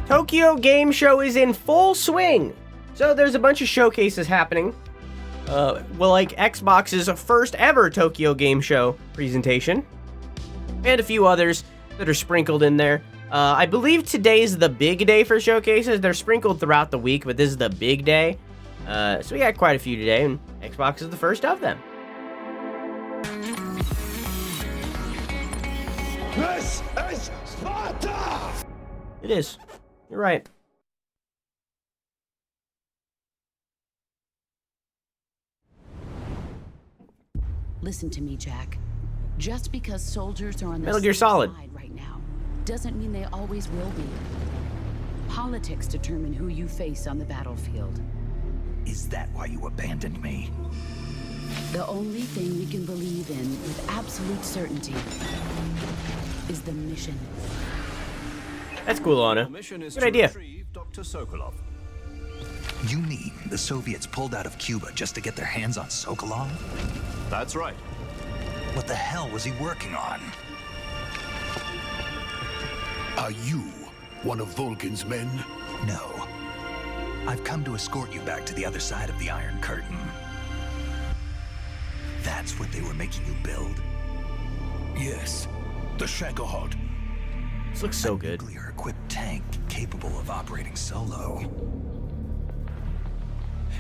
Tokyo Game Show is in full swing. So there's a bunch of showcases happening. Like Xbox's first ever Tokyo Game Show presentation. And a few others that are sprinkled in there. I believe today's the big day for showcases. They're sprinkled throughout the week, but this is the big day. So we got quite a few today, and Xbox is the first of them. This is Sparta! It is. You're right. Listen to me, Jack. Just because soldiers are on the Metal Gear Solid side right now doesn't mean they always will be. Politics determine who you face on the battlefield. Is that why you abandoned me? The only thing we can believe in with absolute certainty is the mission. That's cool, Anna. Good idea. Dr. Sokolov. You mean the Soviets pulled out of Cuba just to get their hands on Sokolov? That's right. What the hell was he working on? Are you one of Vulcan's men? No. I've come to escort you back to the other side of the Iron Curtain. That's what they were making you build? Yes. The Shagohod. This looks so good. A nuclear-equipped tank capable of operating solo.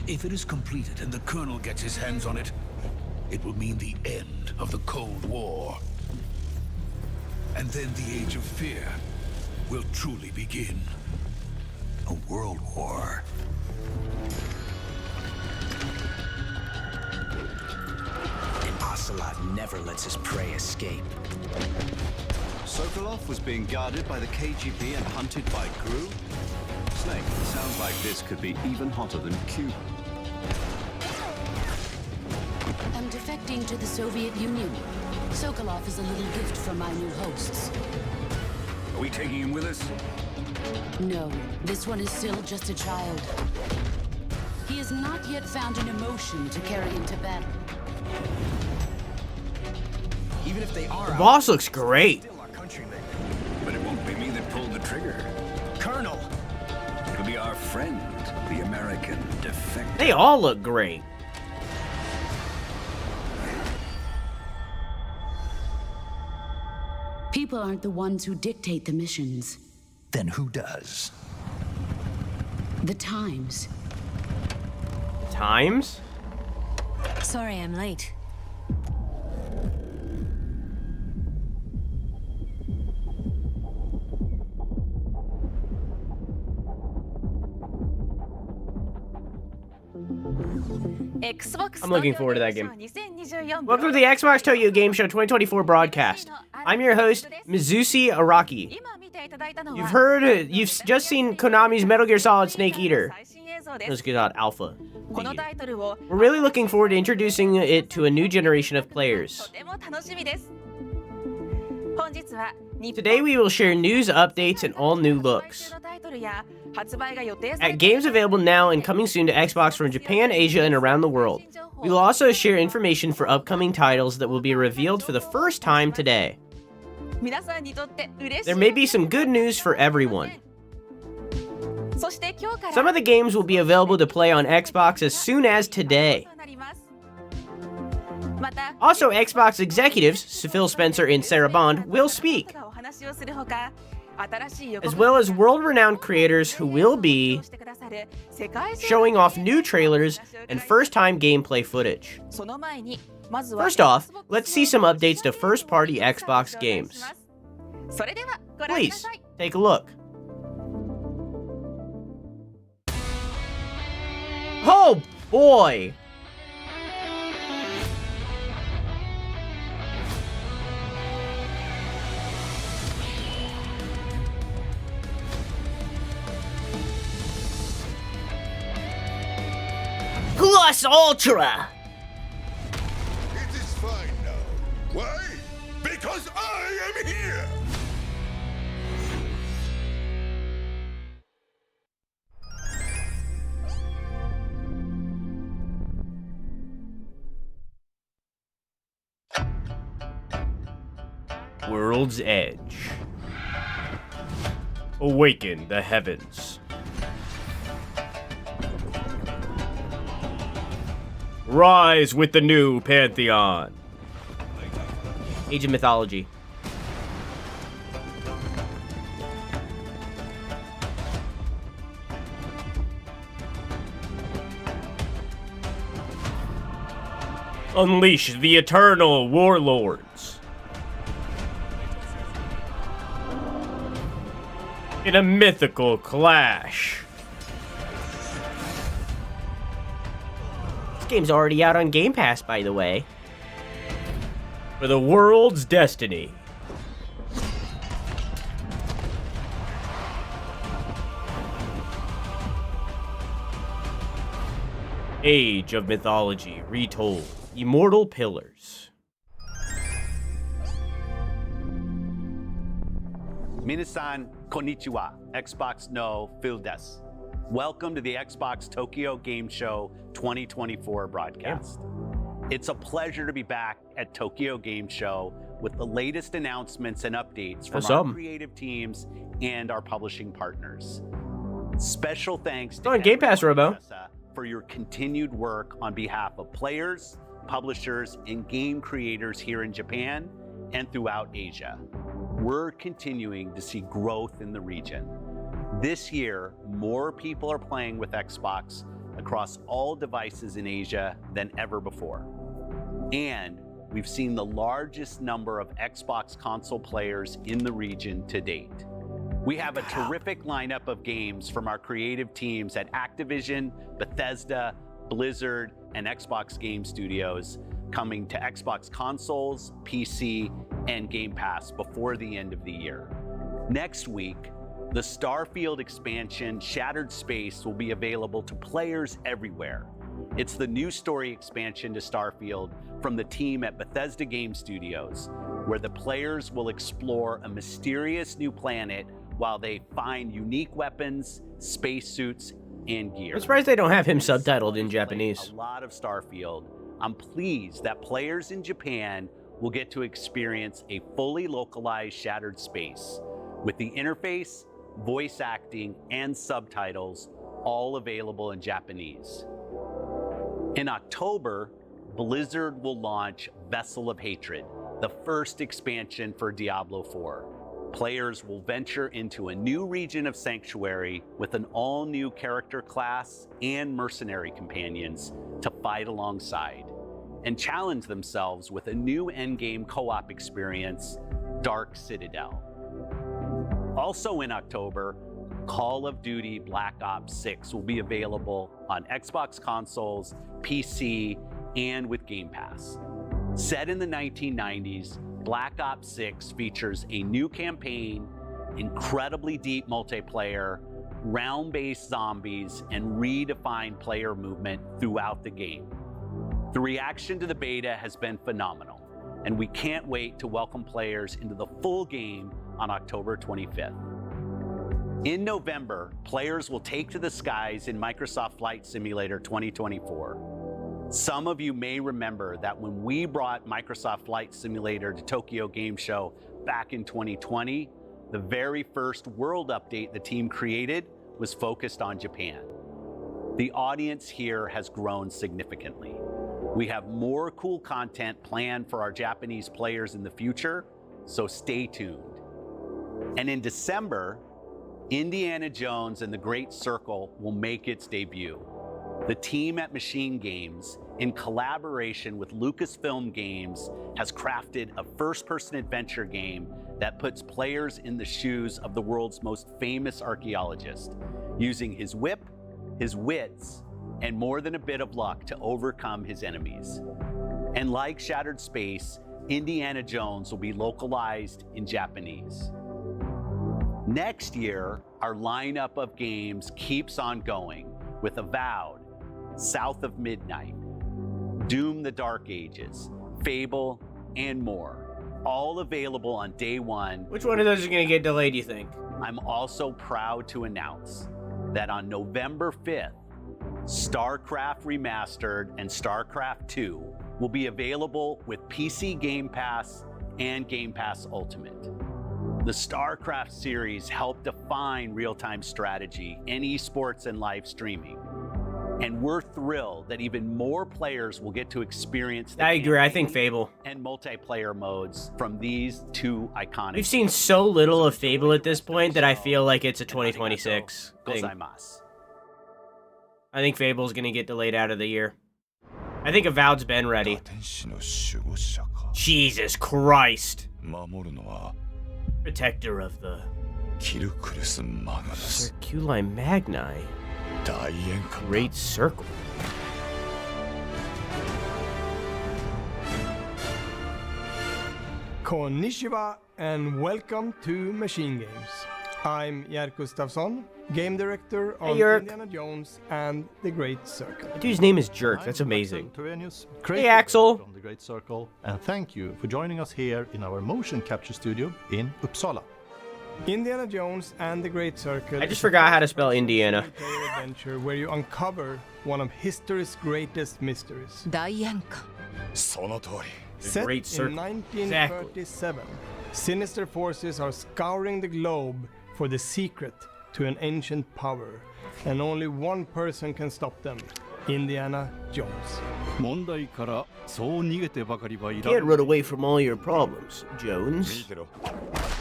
If it is completed and the Colonel gets his hands on it, it will mean the end of the Cold War. And then the Age of Fear will truly begin. A world war. An ocelot never lets his prey escape. Sokolov was being guarded by the KGB and hunted by GRU? Snake, sounds like this could be even hotter than Cuba. I'm defecting to the Soviet Union. Sokolov is a little gift from my new hosts. Are we taking him with us? No, this one is still just a child. He has not yet found an emotion to carry into battle. Even if they are The boss looks great. still our countrymen. But it won't be me that pulled the trigger. Colonel! It'll be our friend, the American defector. They all look great. People aren't the ones who dictate the missions. Then who does? The times. Times? Sorry I'm late. I'm looking forward to that game. Welcome to the Xbox Tokyo Game Show 2024 broadcast. I'm your host, Mizusi Araki. You've just seen Konami's Metal Gear Solid Snake Eater. Let's get out Alpha. We're really looking forward to introducing it to a new generation of players. Today we will share news, updates, and all new looks. At games available now and coming soon to Xbox from Japan, Asia, and around the world. We will also share information for upcoming titles that will be revealed for the first time today. There may be some good news for everyone. Some of the games will be available to play on Xbox as soon as today. Also, Xbox executives, Phil Spencer and Sarah Bond, will speak, as well as world-renowned creators who will be showing off new trailers and first-time gameplay footage. First off, let's see some updates to first-party Xbox games. Please, take a look. Oh boy! Plus Ultra! It is fine now. Why? Because I am here! World's Edge. Awaken the heavens. Rise with the new pantheon. Age of Mythology. Unleash the eternal warlords. In a mythical clash. This game's already out on Game Pass, by the way. For the world's destiny. Age of Mythology Retold. Immortal Pillars. Minasan konnichiwa, Xbox no Phil des. Welcome to the Xbox Tokyo Game Show 2024 broadcast. It's a pleasure to be back at Tokyo Game Show with the latest announcements and updates from our creative teams and our publishing partners. Special thanks to Game Pass, Robo, for your continued work on behalf of players, publishers, and game creators here in Japan and throughout Asia. We're continuing to see growth in the region. This year, more people are playing with Xbox across all devices in Asia than ever before. And we've seen the largest number of Xbox console players in the region to date. We have a terrific lineup of games from our creative teams at Activision, Bethesda, Blizzard, and Xbox Game Studios coming to Xbox consoles, PC, and Game Pass before the end of the year. Next week, the Starfield expansion, Shattered Space, will be available to players everywhere. It's the new story expansion to Starfield from the team at Bethesda Game Studios, where the players will explore a mysterious new planet while they find unique weapons, spacesuits, and gear. I'm surprised they don't have him subtitled in Japanese. A lot of Starfield. I'm pleased that players in Japan will get to experience a fully localized Shattered Space with the interface, voice acting, and subtitles all available in Japanese. In October, Blizzard will launch Vessel of Hatred, the first expansion for Diablo 4. Players will venture into a new region of Sanctuary with an all-new character class and mercenary companions to fight alongside, and challenge themselves with a new endgame co-op experience, Dark Citadel. Also in October, Call of Duty Black Ops 6 will be available on Xbox consoles, PC, and with Game Pass. Set in the 1990s, Black Ops 6 features a new campaign, incredibly deep multiplayer, round-based zombies, and redefined player movement throughout the game. The reaction to the beta has been phenomenal, and we can't wait to welcome players into the full game on October 25th. In November, players will take to the skies in Microsoft Flight Simulator 2024. Some of you may remember that when we brought Microsoft Flight Simulator to Tokyo Game Show back in 2020, the very first world update the team created was focused on Japan. The audience here has grown significantly. We have more cool content planned for our Japanese players in the future, so stay tuned. And in December, Indiana Jones and the Great Circle will make its debut. The team at Machine Games, in collaboration with Lucasfilm Games, has crafted a first-person adventure game that puts players in the shoes of the world's most famous archaeologist, using his whip, his wits, and more than a bit of luck to overcome his enemies. And like Shattered Space, Indiana Jones will be localized in Japanese. Next year, our lineup of games keeps on going with Avowed, South of Midnight, Doom the Dark Ages, Fable, and more, all available on day one. Which one of those is going to get delayed, you think? I'm also proud to announce that on November 5th, StarCraft Remastered and StarCraft 2 will be available with PC Game Pass and Game Pass Ultimate. The StarCraft series helped define real-time strategy in esports and live streaming. And we're thrilled that even more players will get to experience the I agree. I think campaign Fable. and multiplayer modes from these two iconic. We've seen so little of Fable at this point that I feel like it's a 2026 thing. Gozaimasu. I think Fable's gonna get delayed out of the year. I think Avowed's been ready. Jesus Christ. Protector of the Circuli Magni. Great Circle. Konnichiwa and welcome to Machine Games. I'm Jerk Gustafsson, game director on Jerk. Indiana Jones and the Great Circle. The dude's name is Jerk. That's amazing. Hey Axel. From the Great Circle, and thank you for joining us here in our motion capture studio in Uppsala. Indiana Jones and the Great Circle. I just forgot how to spell Indiana. Player adventure where you uncover one of history's greatest mysteries. Dayanka. Set Great Circle. in 1937, sinister forces are scouring the globe for the secret to an ancient power, and only one person can stop them: Indiana Jones. Can't run away from all your problems, Jones.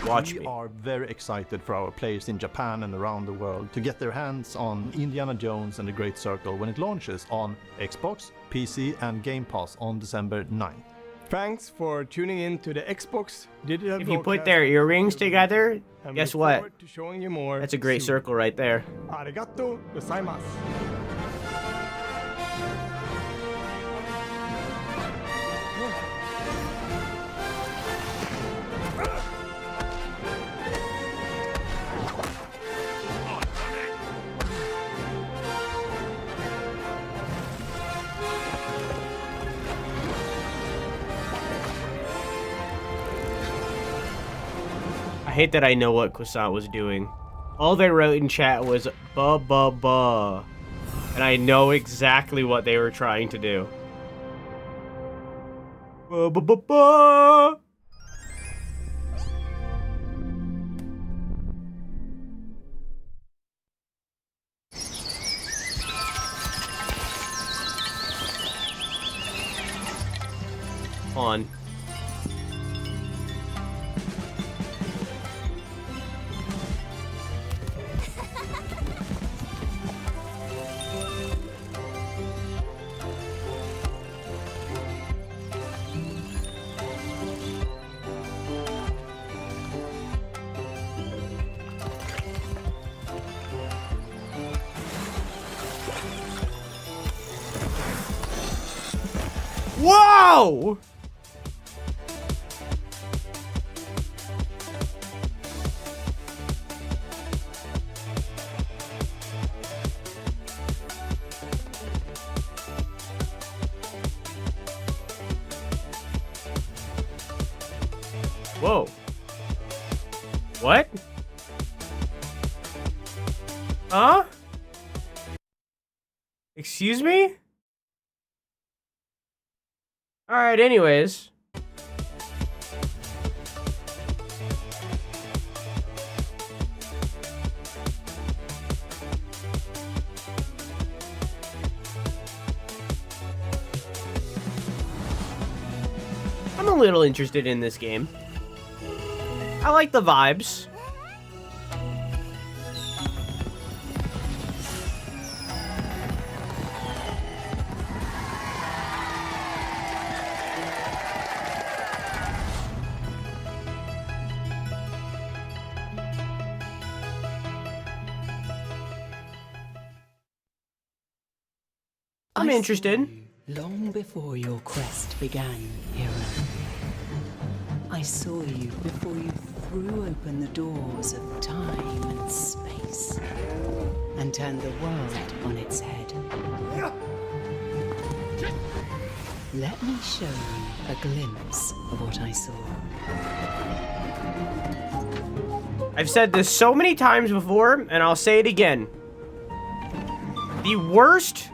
Watch We me. are very excited for our players in Japan and around the world to get their hands on Indiana Jones and the Great Circle when it launches on Xbox, PC, and Game Pass on December 9th. Thanks for tuning in to the Xbox Digital If you put Broadcast their earrings together, and guess look what? forward to showing you more That's a great soon. circle right there. Arigato gozaimasu. I hate that I know what Croissant was doing. All they wrote in chat was ba ba ba. And I know exactly what they were trying to do. Ba ba ba ba. On. Whoa! Whoa. What? Huh? Excuse me? Alright, anyways. I'm a little interested in this game. I like the vibes. I'm interested. Long before your quest began, hero. I saw you before you threw open the doors of time and space and turned the world on its head. Let me show you a glimpse of what I saw. I've said this so many times before, and I'll say it again. The worst,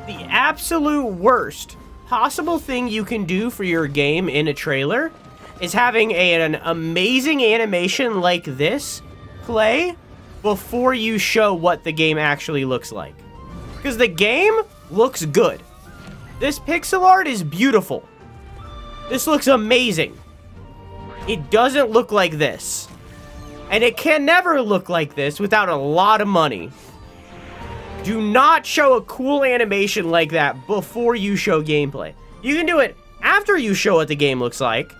the absolute worst possible thing you can do for your game in a trailer is having an amazing animation like this play before you show what the game actually looks like. Because the game looks good. This pixel art is beautiful. This looks amazing. It doesn't look like this. And it can never look like this without a lot of money. Do not show a cool animation like that before you show gameplay. You can do it after you show what the game looks like,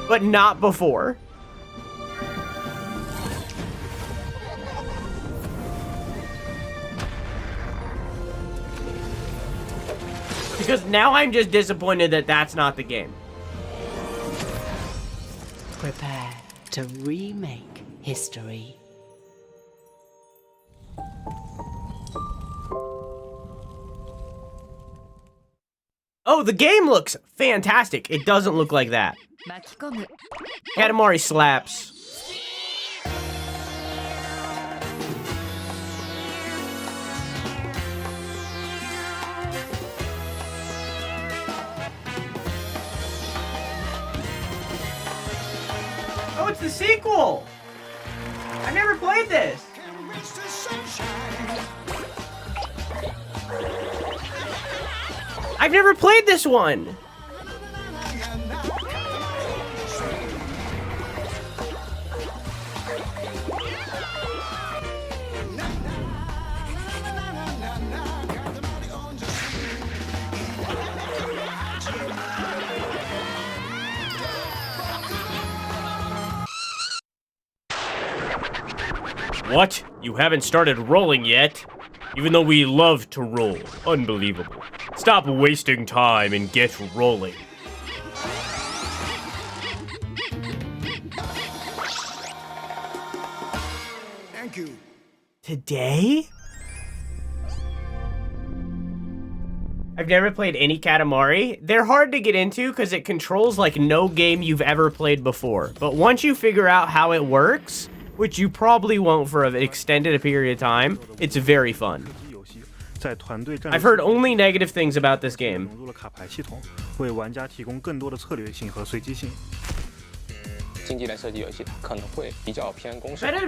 but not before. Because now I'm just disappointed that that's not the game. Prepare to remake history. Oh, the game looks fantastic. It doesn't look like that. Katamari slaps. Oh, it's the sequel! I never played this! I've never played this one! What? You haven't started rolling yet? Even though we love to roll. Unbelievable. Stop wasting time and get rolling. Thank you. Today? I've never played any Katamari. They're hard to get into because it controls like no game you've ever played before. But once you figure out how it works, which you probably won't for an extended period of time, it's very fun. I've heard only negative things about this game. Competitive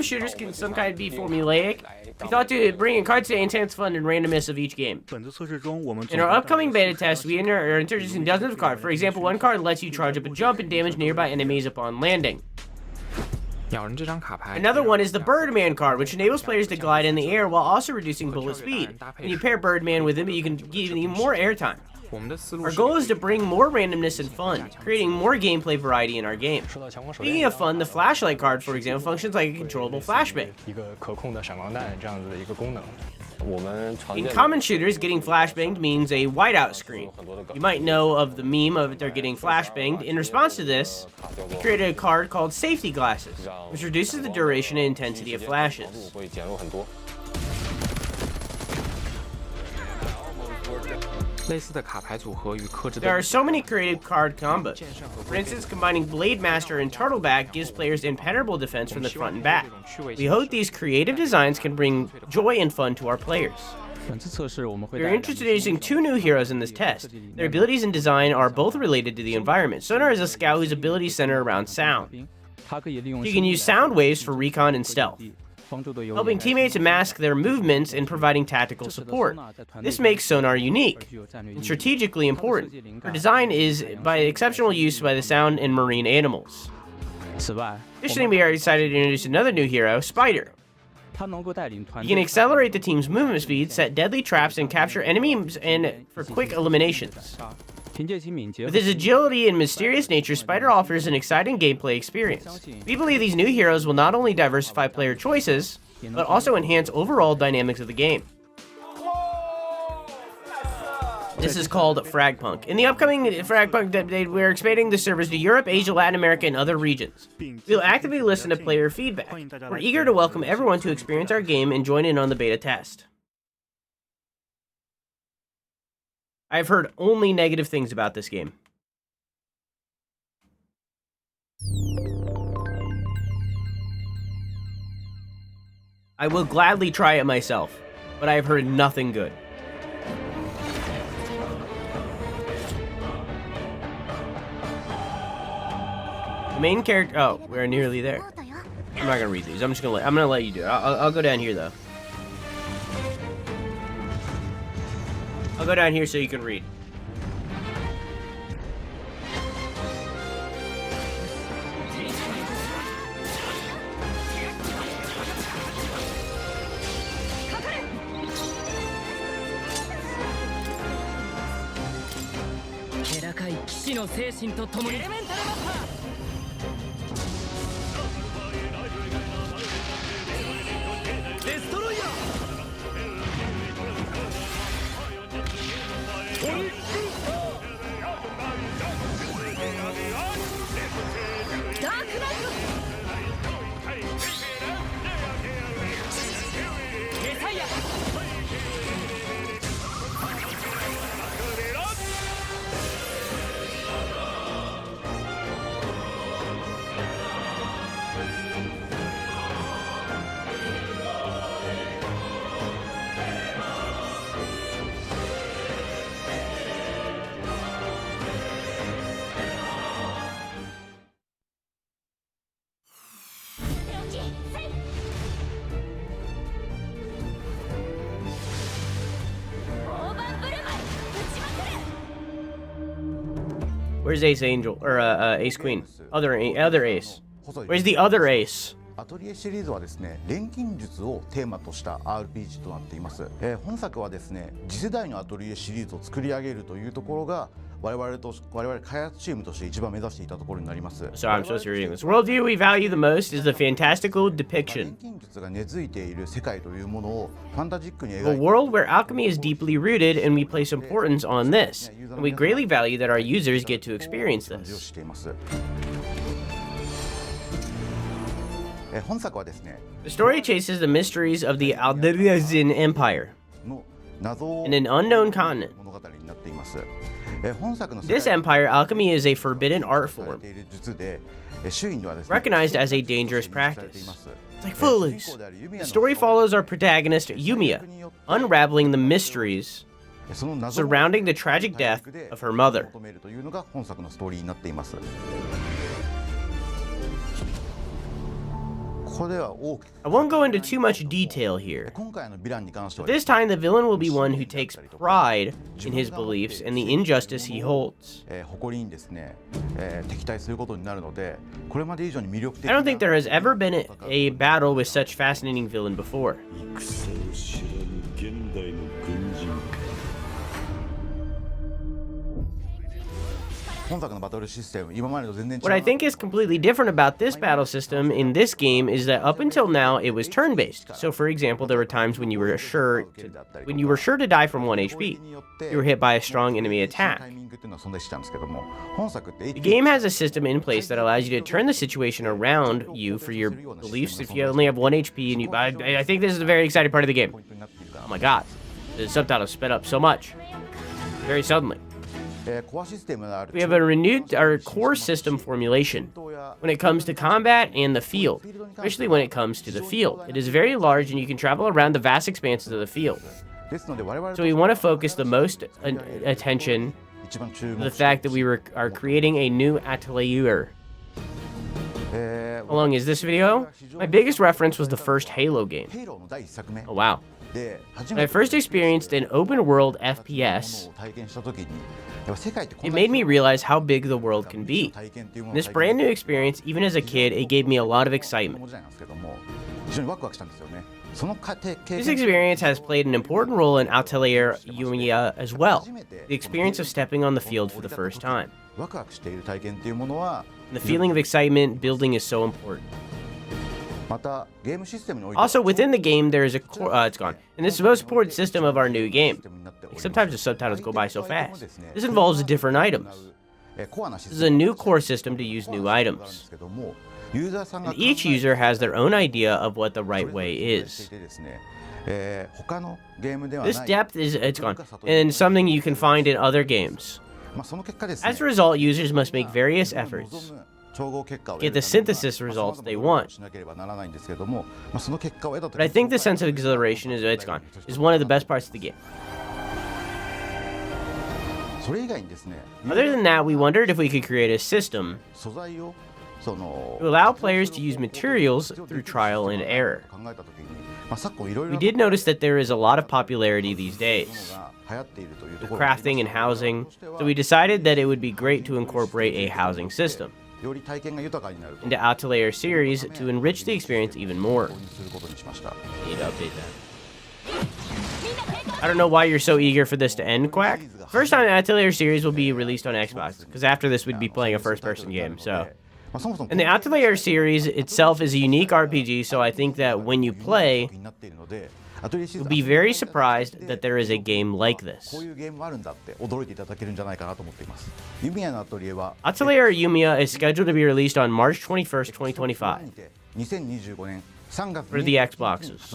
shooters can sometimes be formulaic. We thought to bring in cards to enhance fun and randomness of each game. In our upcoming beta test, we are introducing dozens of cards. For example, one card lets you charge up a jump and damage nearby enemies upon landing. Another one is the Birdman card, which enables players to glide in the air while also reducing bullet speed. When you pair Birdman with him, you can give him more airtime. Our goal is to bring more randomness and fun, creating more gameplay variety in our game. Speaking of fun, the flashlight card, for example, functions like a controllable flashbang. In common shooters, getting flashbanged means a whiteout screen. You might know of the meme of they're getting flashbanged. In response to this, we created a card called Safety Glasses, which reduces the duration and intensity of flashes. There are so many creative card combos. For instance, combining Blade Master and Turtleback gives players impenetrable defense from the front and back. We hope these creative designs can bring joy and fun to our players. We are interested in using two new heroes in this test. Their abilities and design are both related to the environment. Sonar is a scout whose abilities center around sound. You can use sound waves for recon and stealth, helping teammates mask their movements and providing tactical support. This makes Sonar unique and strategically important. Her design is by exceptional use by the sound and marine animals. Additionally, we are excited to introduce another new hero, Spider. He can accelerate the team's movement speed, set deadly traps, and capture enemies for quick eliminations. With his agility and mysterious nature, Spider offers an exciting gameplay experience. We believe these new heroes will not only diversify player choices, but also enhance overall dynamics of the game. This is called Fragpunk. In the upcoming Fragpunk update, we're expanding the servers to Europe, Asia, Latin America, and other regions. We'll actively listen to player feedback. We're eager to welcome everyone to experience our game and join in on the beta test. I've heard only negative things about this game. I will gladly try it myself, but I have heard nothing good. The main character. Oh, we're nearly there. I'm not gonna read these. I'm gonna let you do it. I'll go down here though. I'll go down here so you can read. Where's Ace Angel or Ace Queen? Other Ace. Where's the other Ace? アトリエシリーズはですね、錬金術をテーマとした RPG となっています。本作はですね、次世代のアトリエシリーズを作り上げるというところが我々開発チームとして一番目指していたところになります。So I'm supposed to be reading this. Worldview we value the most is the fantastical depiction. 錬金術が根付いている世界というものをファンタジックに描い A て world where alchemy is deeply rooted, and we place importance on this. And we greatly value that our users get to experience 感じを this. しています。本作はですね、 The story chases the mysteries of the Aldebaran Empire の謎を in an unknown continent. 物語になっています。本作の This empire, alchemy is a forbidden art form, いる術で、周囲にはですね、 recognized as a dangerous されてい practice. ます。 It's like Footloose. The story follows our protagonist, Yumiya, unraveling the mysteries その謎を surrounding the tragic death of her mother. 求めるというのが本作のストーリーになっています。ここでは大きく I won't go into too much detail here. 今回のヴィランに関しては This time, the villain will be one who takes pride in his beliefs and the injustice he holds. 誇りにですね、敵対することになるので、これまで以上に魅力的 I な don't think there has ever been a battle with such fascinating villain before. 戦を知らぬ現代の軍人か。本作のバトルシステム、今までと全然違う What I think is completely different about this battle system in this game is that up until now it was turn-based. So, for example, there were times when you were sure to die from 1 HP. You were hit by a strong enemy タ attack. イミングっていうのは存在してたんですけども、本作って The game has a system in place that allows you to turn the situation around you for your beliefs if you only have 1 HP and you. I think this is a very exciting part of the game. ポイントになっているか Oh my god, the subtitle sped up so much, very suddenly. ら、コアシステムがある We have a renewed our core system formulation when it comes to combat and the field, especially when it comes to the field. It is very large and you can travel around the vast expanses of the field. ですので我々 So we want to focus the most attention 一番注 to 目 the fact that we are creating a new atelier. How long is this video? My biggest reference was the first Halo game. ヘイローの第一作目 Oh wow. で初 When め I て first experienced an open world も FPS, のを体験した時に、やっぱ世界ってこ it んな made me realize how big the world can be. 体験っていうも In のを this 体 brand 験 new experience, even as a kid, it gave me a lot of 子 excitement. 供時代なんですけども、非常にワクワクしたんですよね。その経 This 験 experience has played an important role in Atelier Yumiya as well. The experience of stepping on the field for the first time. ワクワクしている体験っていうものは、 The feeling of excitement building is so important. またゲームシステムにおいては Also, within the game, there is a core. It's gone. And this is the most important system of our new game. Like, sometimes the subtitles go by so fast. This involves different items. コアなシ This ス is a テム new core system to use new があるんで items. すけども、ユーザーさんが And each user has their own idea of what the right way してい is. てですね、他のゲームでは This ない depth is it's gone, and something you can find in other games. まあその結果ですね、 As a result, users must make various 望 efforts. む調合結果を Get 得る the ためには synthesis results they 様々な努力 want. をしなければならないんですけども、まあその結果を得た But I think the sense of exhilaration it's gone is one of the best parts of the game. それ以外にですね、 Other than that, we wondered if we could create a system 素材を to allow players to use materials through trial and error. We did notice that there is a lot of popularity these days with crafting and housing, so we decided that it would be great to incorporate a housing system into Atelier series to enrich the experience even more. Need to update that. I don't know why you're so eager for this to end, Quack. First time Atelier series will be released on Xbox, because after this we'd be playing a first-person game, so... And the Atelier series itself is a unique RPG, so I think that when you play, you'll be very surprised that there is a game like this. Atelier Yumiya is scheduled to be released on March 21st, 2025. For the Xboxes.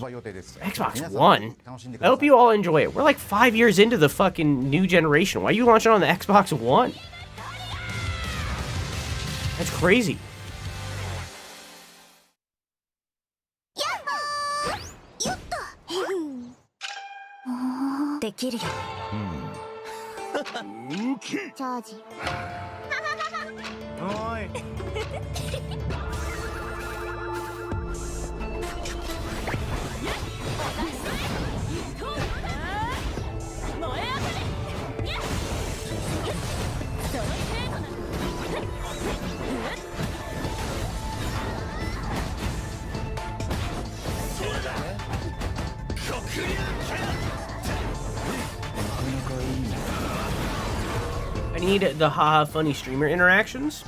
Xbox One? I hope you all enjoy it. We're like 5 years into the fucking new generation. Why are you launching on the Xbox One? That's crazy. I need the haha funny streamer interactions.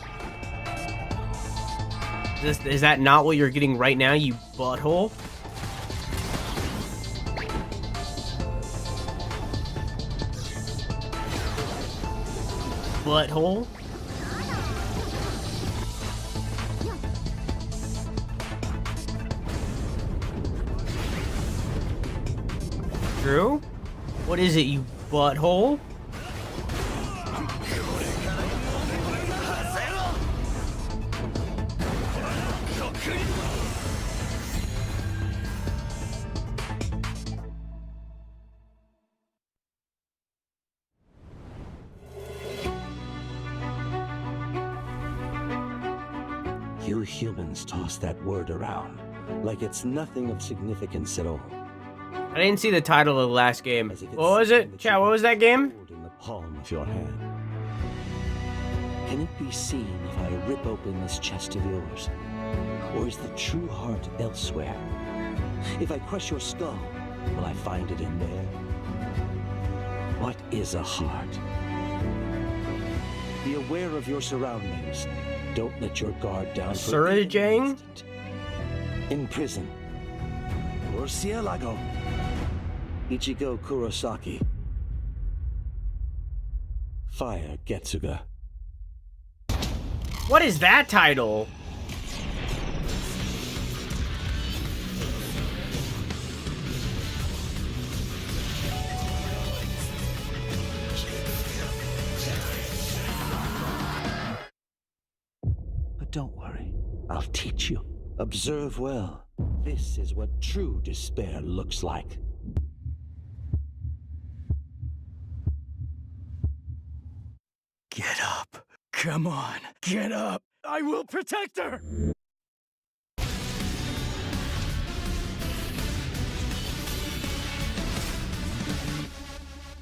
Is that not what you're getting right now, you butthole? Butthole? True? What is it, you butthole? You humans toss that word around like it's nothing of significance at all. I didn't see the title of the last game. What was it? Chat, what was that game? In the palm of your hand. Can it be seen if I rip open this chest of yours? Or is the true heart elsewhere? If I crush your skull, will I find it in there? What is a heart? Be aware of your surroundings. Don't let your guard down for Surajang? in prison. Murcielago. Ichigo Kurosaki. Fire Getsuga. What is that title? But don't worry, I'll teach you. Observe well. This is what true despair looks like. Get up. Come on, get up. I will protect her.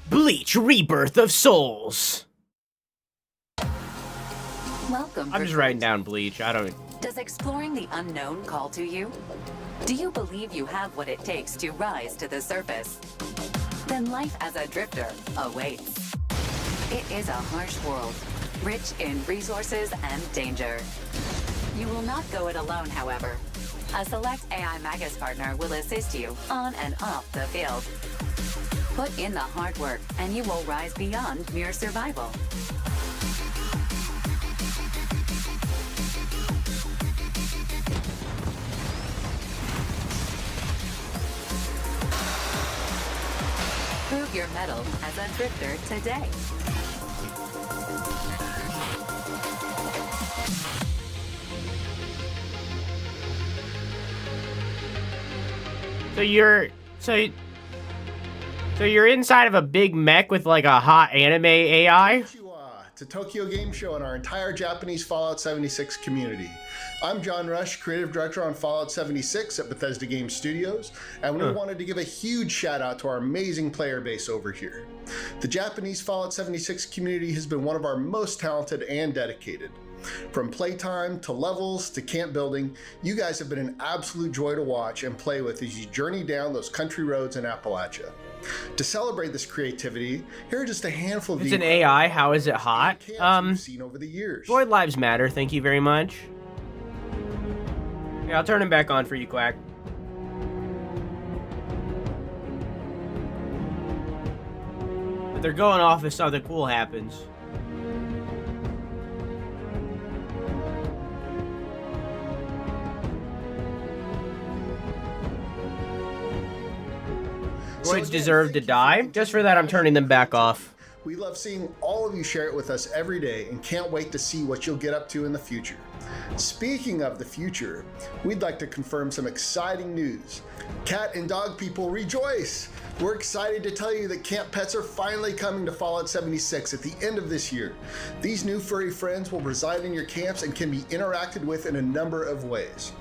Bleach Rebirth of Souls. Welcome. I'm just writing down Bleach. I don't... Does exploring the unknown call to you? Do you believe you have what it takes to rise to the surface? Then life as a drifter awaits. It is a harsh world, rich in resources and danger. You will not go it alone, however. A select AI Magus partner will assist you on and off the field. Put in the hard work, and you will rise beyond mere survival. Prove your mettle as a drifter today. So you're inside of a big mech with like a hot anime AI? back to Tokyo Game Show and our entire Japanese Fallout 76 community. I'm John Rush, Creative Director on Fallout 76 at Bethesda Game Studios, and we wanted to give a huge shout out to our amazing player base over here. The Japanese Fallout 76 community has been one of our most talented and dedicated. From playtime to levels to camp building, you guys have been an absolute joy to watch and play with as you journey down those country roads in Appalachia. To celebrate this creativity, here are just a handful of It's an AI. How is it hot? Seen over the years. Droid lives matter. Thank you very much. Yeah, I'll turn him back on for you, Quack. But they're going off if something cool happens. Droids deserve to die. Just for that, I'm turning them back off. We love seeing all of you share it with us every day and can't wait to see what you'll get up to in the future. Speaking of the future, we'd like to confirm some exciting news. Cat and dog people, rejoice! We're excited to tell you that camp pets are finally coming to Fallout 76 at the end of this year. These new furry friends will reside in your camps and can be interacted with in a number of ways.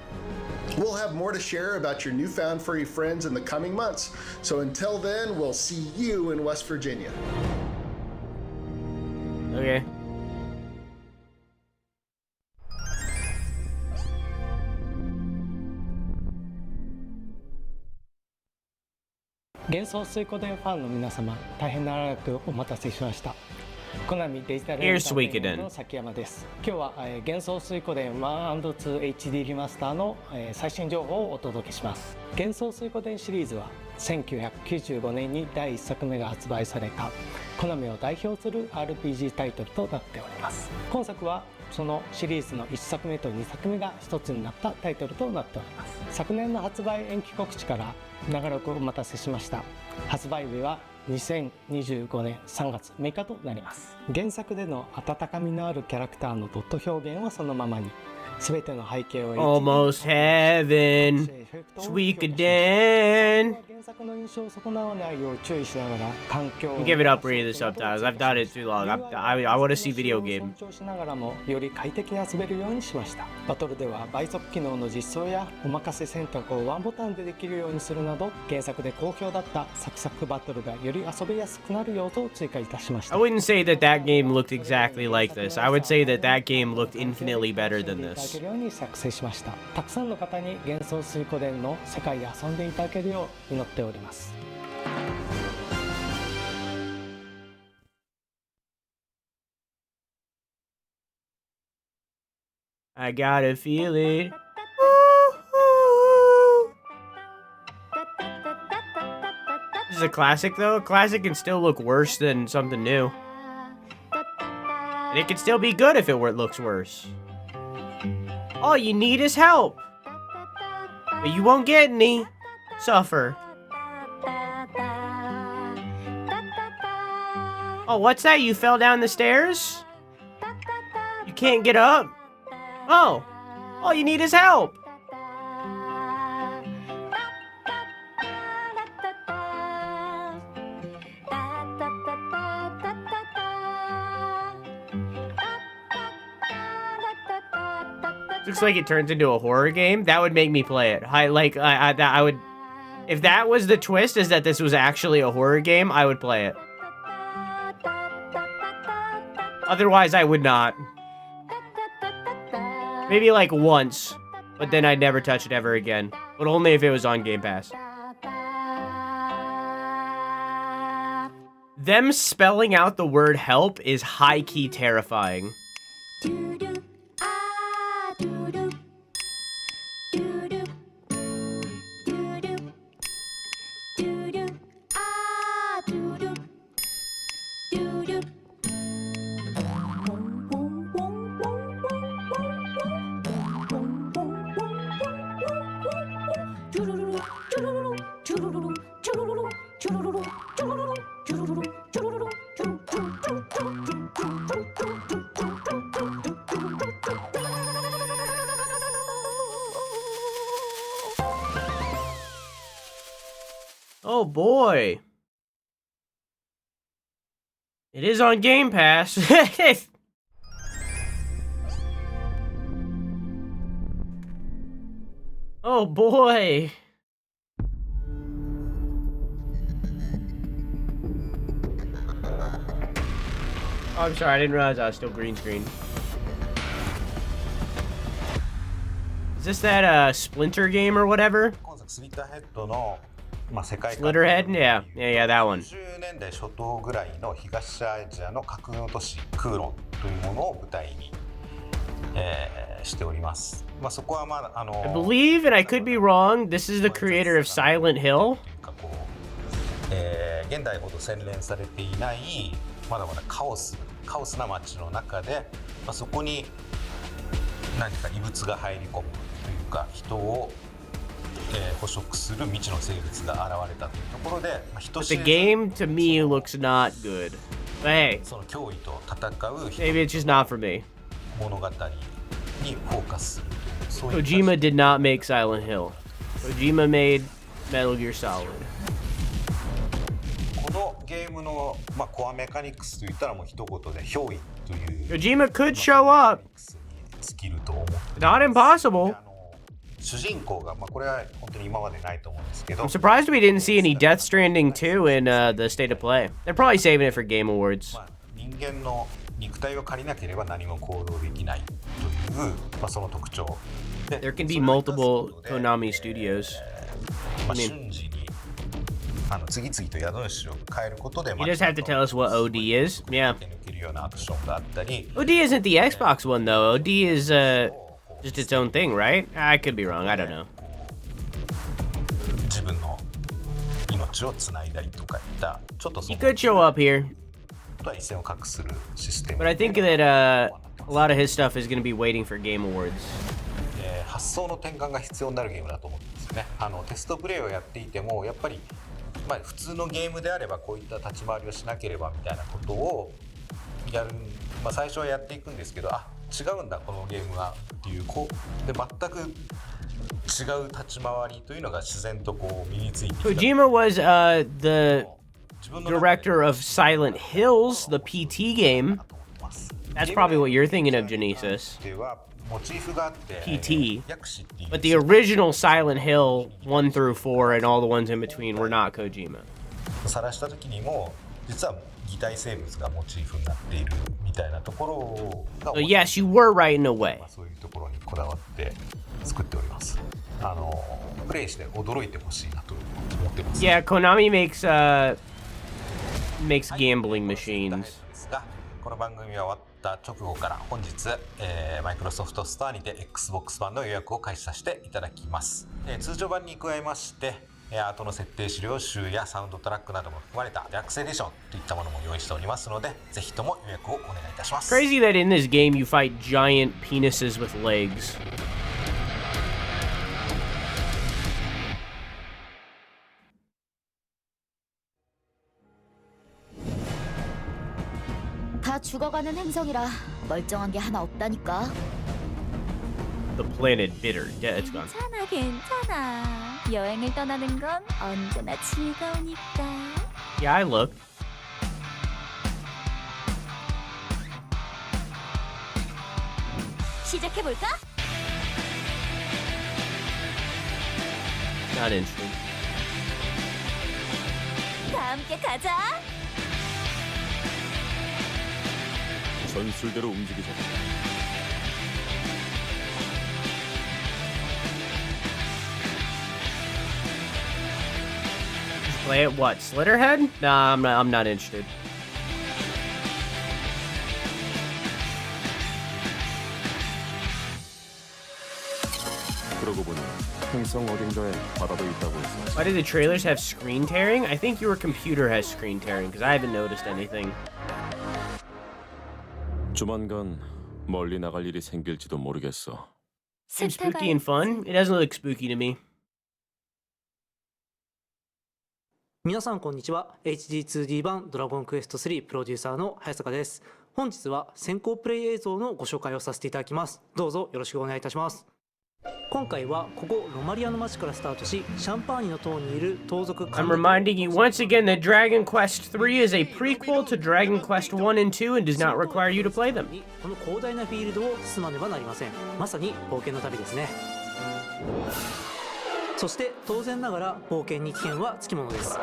We'll have more to share about your newfound furry friends in the coming months, so until then, we'll see you in West Virginia. Okay. Here's Suikoden. の崎山です。今日は幻想水湖伝 1&2 HD リマスターの最新情報をお届けします。幻想水湖伝シリーズは1995年に第1作目が発売されたコナミを代表する RPG タイトルとなっております。今作はそのシリーズの1作目と2作目が一つになったタイトルとなっております。昨年の発売延期告知から長らくお待たせしました。発売日は2025年3月6日となります。原作での温かみのあるキャラクターのドット表現はそのままに、全ての背景を Almost heaven. Suikoden. Give it up reading the subtitles. I've done it too long. I want to see video game. しながらもより快適に遊べるようにしました。バトルでは倍速機能の実装やお任せ選択をワンボタンでできるようにするなど、原作で好評だったサクサクバトルがより遊びやすくなる要素を追加いたしました。I wouldn't say that that game looked exactly like this. I would say that that game looked infinitely better than this. ように作成しました。たくさんの方に幻想水湖伝の世界で遊んでいただけるよう祈っております。I gotta feel it. This is a classic though. A classic can still look worse than something new. And it can still be good if it looks worse. All you need is help. But you won't get any. Suffer. Oh, what's that? You fell down the stairs? You can't get up? Oh, all you need is help. Looks like it turns into a horror game. That would make me play it. I would, if that was the twist, is that this was actually a horror game, I would play it. Otherwise, I would not. Maybe like once, but then I'd never touch it ever again. But only if it was on Game Pass. Them spelling out the word help is high-key terrifying. Oh boy. It is on Game Pass. Oh boy. Oh, I'm sorry, I didn't realize I was still green screen. Is this that Splinter game or whatever? Slitterhead? Yeah, that one. 90年代初頭ぐらいの東アジアの架空の都市クーロンというものを舞台に、しております。まあそこはまあI believe, and I could be wrong, this is the creator of Silent Hill. 現代ほど洗練されていないまだまだカオスな街の中で、まあ、そこに何か異物が入り込むというか人を、捕食する未知の生物が現れたというところで、まあ、The game to me looks not good. But hey, その脅威と戦う maybe it's just not for me. 物語にフォーカスする。Kojima did not make Silent Hill. Kojima made Metal Gear Solid. このゲームの、まあ、コアメカニクスといったらもう一言で憑依という Kojima could show up. スキルと思って Not impossible. 主人公が、まあ、これは本当に今までないと思うんですけど I'm surprised we didn't see any Death Stranding 2 in the State of Play. They're probably saving it for Game Awards. 人間の肉体を借りなければ何も行動できないという、まあ、その特徴で There can be multiple Konami studios. まあ、瞬時に次々と宿主を変えることで You just have to tell us what OD is. Yeah. 抜けるようなアクションがあったり OD isn't the Xbox one though. OD is just its own thing, right? I could be wrong. I don't know. 自分の命をつないだりとかいったちょっと He could show up here. とは一線を画するシステム But I think that a lot of his stuff is going to be waiting for Game Awards. 発想の転換が必要になるゲームだと思うんですよね。テストプレイをやっていてもやっぱり、まあ、普通のゲームであればこういった立ち回りをしなければみたいなことをやる、まあ、最初はやっていくんですけど違うんだこのゲームはっていうで全く違う立ち回りというのが自然とこう身についてきた。Kojima was the director of Silent Hills, the PT game. That's probably what you're thinking of, Genesis. PT. But the original Silent Hill 1 through 4 and all the ones in between were not Kojima. 晒した時にも実は擬態生物がモチーフになっているみたいなところが So yes, you were right in a way. そういうところにこだわって作っております。プレイして驚いてほしいなと思ってます。Yeah, Konami makes gambling machines. この番組が終わった直後から本日、マイクロソフトストアにて Xbox 版の予約を開始させていただきます。通常版に加えまして後の設定資料集やサウンドトラックなども含まれたデラックスエディションといったものも用意しておりますのでぜひとも予約をお願いいたします。 Crazy that in this game you fight giant penises with legs. 다 죽어가는 행성이라 멀쩡한 게 하나 없다니까. The planet bitter. Yeah, it's gone. 괜찮아. 여행을 떠나는 건 언제나 즐거우니까. Yeah, I looked. 시작해볼까? Not interested. 다 함께 가자. 전술대로 움직이자. Play it what? Slitterhead? Nah, I'm not interested. 그러고 보니 행성 어딘가에 바다도 있다고 했어. Why do the trailers have screen tearing? I think your computer has screen tearing because I haven't noticed anything. 조만간 멀리 나갈 일이 생길지도 모르겠어. Seems spooky and fun. It doesn't look spooky to me. 皆さんこんにちは。 HD2D 版ドラゴンクエスト3プロデューサーの早坂です。本日は先行プレイ映像のご紹介をさせていただきます。どうぞよろしくお願いいたします。今回はここロマリアの街からスタートし、シャンパーニの塔にいる盗賊 I'm reminding you once again that Dragon Quest 3 is a prequel to Dragon Quest 1 and 2 and does not require you to play them. この広大なフィールドを進まねばなりません。まさに冒険の旅ですね。そして当然ながら冒険に危険はつきものです。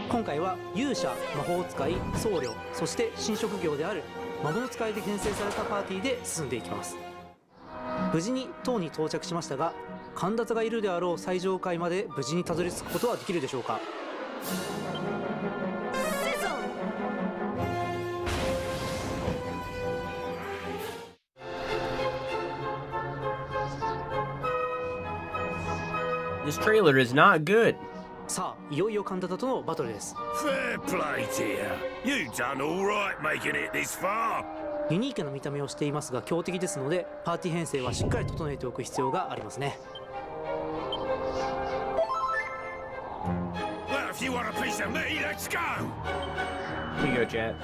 今回は勇者、魔法使い、僧侶、そして新職業である魔物使いで編成されたパーティーで進んでいきます。無事に塔に到着しましたが、神田がいるであろう最上階まで無事にたどり着くことはできるでしょうか。This trailer is not good. さあ、いよいよ神田とのバトルです。Fair play, dear. You done all right making it this far. ユニークな見た目をしていますが強敵ですので、パーティー編成はしっかり整えておく必要がありますね。Well, if you want a piece of me, let's go. Here you go, chat.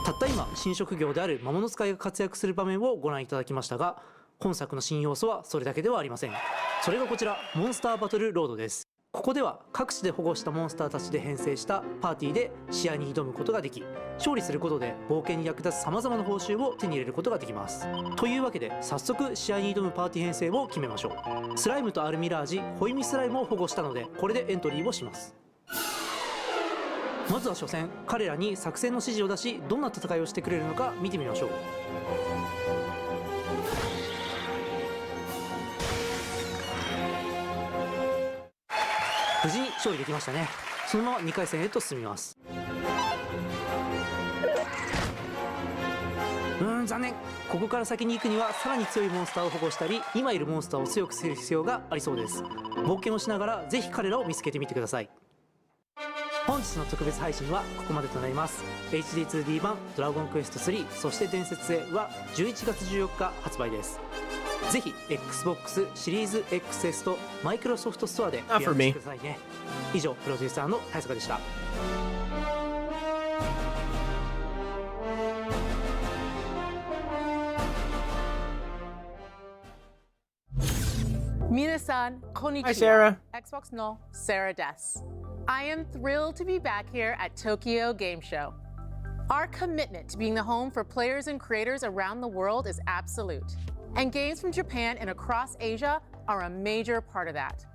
たった今新職業である魔物使いが活躍する場面をご覧いただきましたが、本作の新要素はそれだけではありません。それがこちら、モンスターバトルロードです。ここでは各地で保護したモンスターたちで編成したパーティーで試合に挑むことができ、勝利することで冒険に役立つ様々な報酬を手に入れることができます。というわけで早速試合に挑むパーティー編成を決めましょう。スライムとアルミラージ、ホイミスライムを保護したのでこれでエントリーをします。まずは初戦、彼らに作戦の指示を出し、どんな戦いをしてくれるのか見てみましょう。無事に勝利できましたね。そのまま2回戦へと進みます。残念。ここから先に行くにはさらに強いモンスターを保護したり、今いるモンスターを強くする必要がありそうです。冒険をしながらぜひ彼らを見つけてみてください。本日の特別配信はここまでとなります。 HD2D 版ドラゴンクエスト3、そして伝説へは11月14日発売です。ぜひ Xbox シリーズ XS とマイクロソフトストアで予約してくださいね。以上、プロデューサーの早坂でした。Minasan, konnichiwa. Hi, Sarah. Xbox no Sarah des. I am thrilled to be back here at Tokyo Game Show. Our commitment to being the home for players and creators around the world is absolute. And games from Japan and across Asia are a major part of that.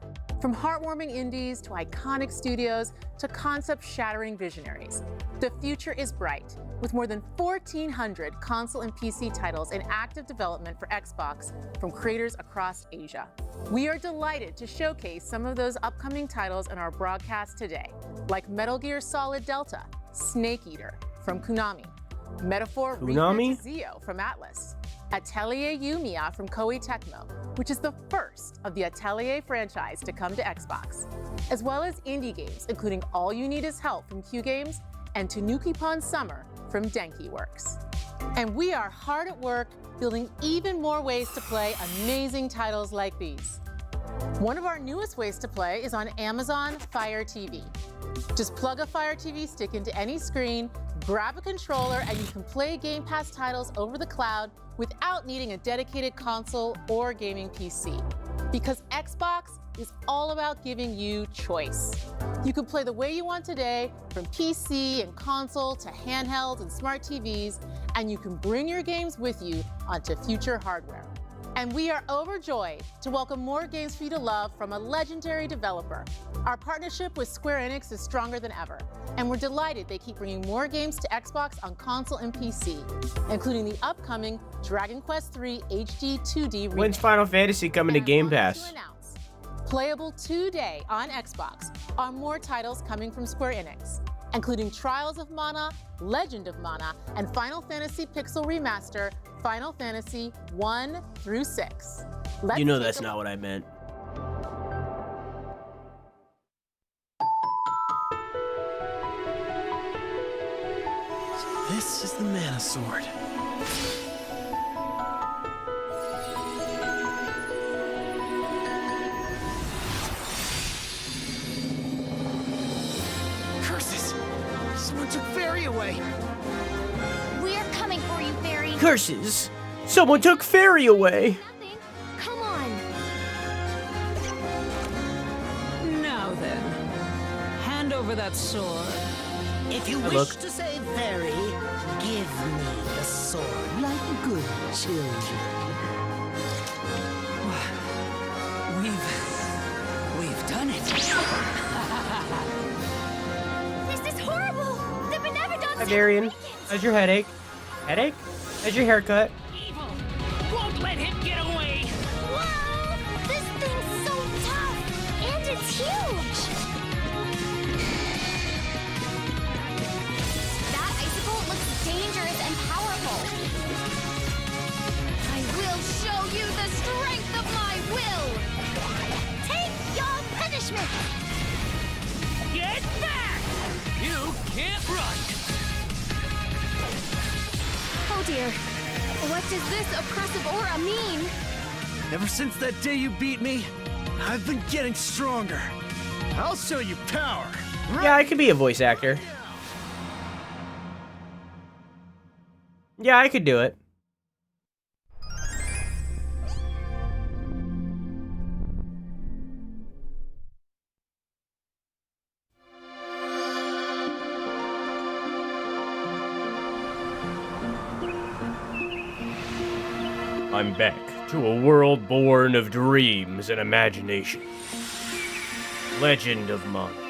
From heartwarming indies to iconic studios to concept-shattering visionaries, the future is bright, with more than 1,400 console and PC titles in active development for Xbox from creators across Asia. We are delighted to showcase some of those upcoming titles in our broadcast today, like Metal Gear Solid Delta, Snake Eater from Konami, Metaphor Return to Zeo from Atlas, Atelier Yumiya from Koei Tecmo, which is the first of the Atelier franchise to come to Xbox, as well as indie games including All You Need Is Help from Q Games and Tanuki Pon Summer from Denki Works. And we are hard at work building even more ways to play amazing titles like these. One of our newest ways to play is on Amazon Fire TV. Just plug a Fire TV stick into any screen, grab a controller, and you can play Game Pass titles over the cloud without needing a dedicated console or gaming PC. Because Xbox is all about giving you choice. You can play the way you want today, from PC and console to handhelds and smart TVs, and you can bring your games with you onto future hardware. And we are overjoyed to welcome more games for you to love from a legendary developer. Our partnership with Square Enix is stronger than ever, and we're delighted they keep bringing more games to Xbox on console and PC, including the upcoming Dragon Quest III HD 2D remake. When's Final Fantasy coming to Game Pass? Playable today on Xbox are more titles coming from Square Enix, including Trials of Mana, Legend of Mana, and Final Fantasy Pixel Remaster, Final Fantasy 1 through 6. You know that's not what I meant. So this is the Mana Sword. Curses! Someone took Fairy away! We're coming for you, Fairy. Curses! Someone took Fairy away. Come on. Now then, hand over that sword. If you wish to save Fairy, give me the sword like good children. We've done it. This is horrible. The Benevodons. Hi, Varian. How's your headache? Headache? How's your haircut? Won't let him get away. Whoa! This thing's so tough, and it's huge. That icicle looks dangerous and powerful. I will show you the strength of my will. Take your punishment. Get back! You can't run. Oh dear. What does this oppressive aura mean? Ever since that day you beat me, I've been getting stronger. I'll show you power. Yeah, I could be a voice actor. Yeah, I could do it. I'm back to a world born of dreams and imagination. Legend of Mana.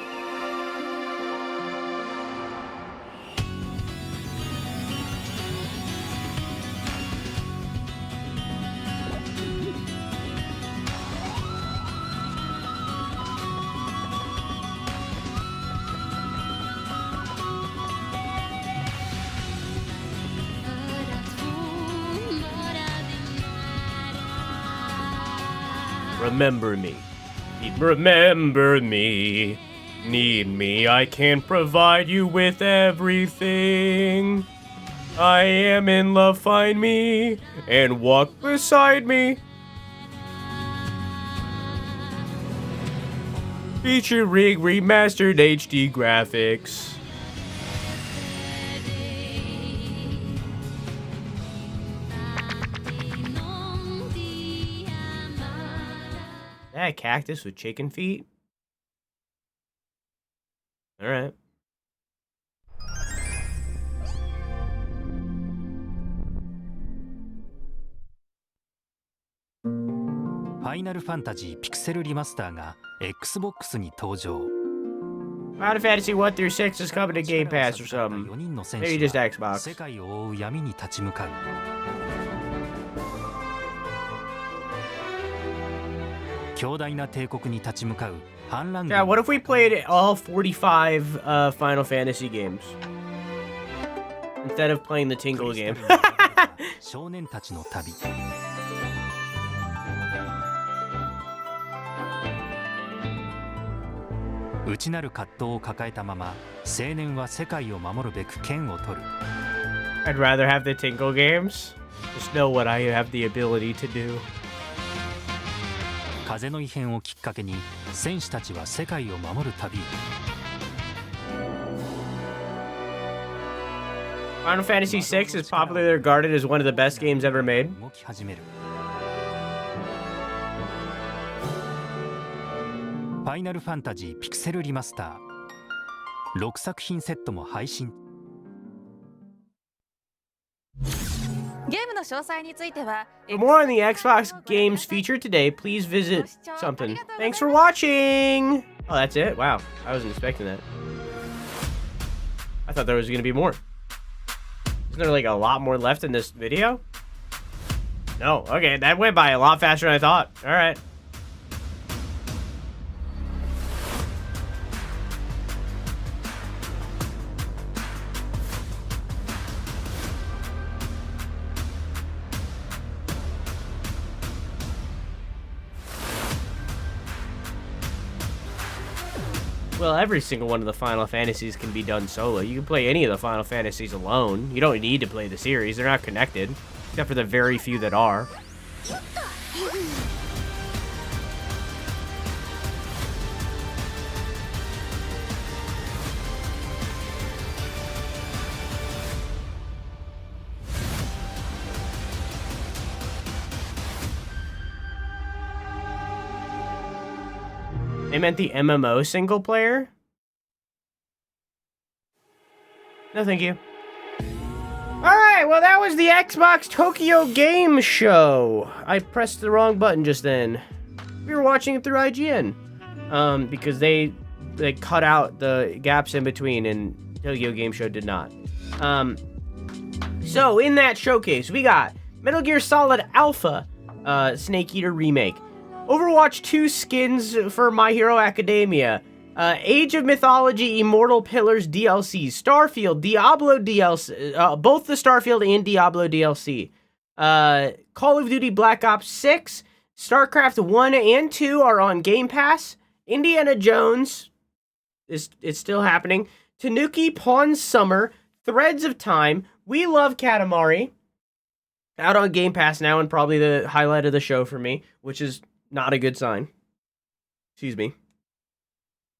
Remember me. Remember me. Need me. I can provide you with everything. I am in love. Find me and walk beside me. Featuring remastered HD graphics. That cactus with chicken feet? Alright. Final Fantasy Pixel Remaster が Xbox に登場。Final Fantasy 1 through 6 is coming to Game Pass or something. Maybe just Xbox. 世界を覆う闇に立ち向かう。強大な帝国に立ち向かう反乱軍。Yeah, what if we played all 45 Final Fantasy games? Instead of playing the Tingle game. 少年たちの旅。内なる葛藤を抱えたまま、青年は世界を守るべく剣を取る。I'd rather have the Tingle games. Just know what I have the ability to do. 風の異変をきっかけに、戦士たちは世界を守る旅。Final Fantasy VI is popularly regarded as one of the best games ever made. 動き始める。ファイナルファンタジーピクセルリマスター6作品セットも配信。ゲームの詳細については For more on the Xbox games featured today, please visit something. Thanks for watching! Oh, that's it? Wow, I wasn't expecting that. I thought there was going to be more. Isn't there like a lot more left in this video? No, okay, that went by a lot faster than I thought. Alright. Well, every single one of the Final Fantasies can be done solo. You can play any of the Final Fantasies alone. You don't need to play the series. They're not connected, except for the very few that are. They meant the MMO single player? No, thank you. Alright, well that was the Xbox Tokyo Game Show. I pressed the wrong button just then. We were watching it through IGN. Because they cut out the gaps in between and Tokyo Game Show did not. So in that showcase, we got Metal Gear Solid Alpha, Snake Eater Remake, Overwatch 2 skins for My Hero Academia, Age of Mythology Immortal Pillars DLC, Starfield, Diablo DLC, both the Starfield and Diablo DLC, Call of Duty Black Ops 6, StarCraft 1 and 2 are on Game Pass, Indiana Jones, it's still happening, Tanuki Pawn Summer, Threads of Time, We Love Katamari, out on Game Pass now and probably the highlight of the show for me, which is not a good sign. Excuse me.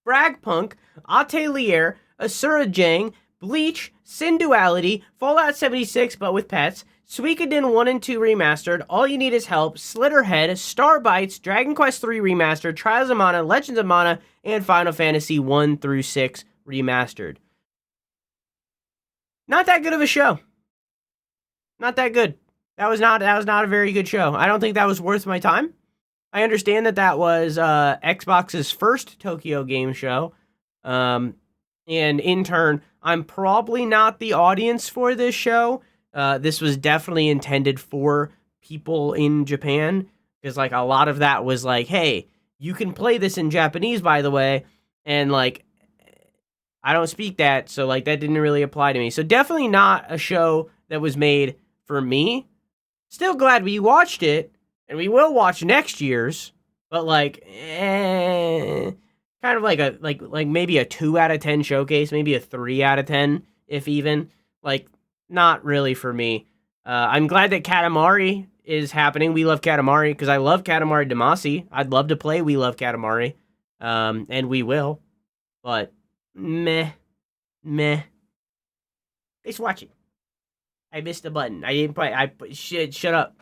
Fragpunk, Atelier, Asura Jang, Bleach, Sin Duality, Fallout 76 but with pets, Suikoden 1 and 2 Remastered, All You Need Is Help, Slitterhead, Star Bites, Dragon Quest 3 Remastered, Trials of Mana, Legends of Mana, and Final Fantasy 1 through 6 Remastered. Not that good of a show. Not that good. That was not a very good show. I don't think that was worth my time. I understand that was Xbox's first Tokyo Game Show. And in turn, I'm probably not the audience for this show. This was definitely intended for people in Japan. Because, like, a lot of that was like, hey, you can play this in Japanese, by the way. And, like, I don't speak that, so, like, that didn't really apply to me. So definitely not a show that was made for me. Still glad we watched it. And we will watch next year's, but like, kind of like like maybe a 2 out of 10 showcase, maybe a 3 out of 10, if even. Like, not really for me. I'm glad that Katamari is happening. We Love Katamari, because I love Katamari Damacy. I'd love to play We Love Katamari, and we will. But meh. Thanks for watching. I missed the button. I didn't play. Shut up.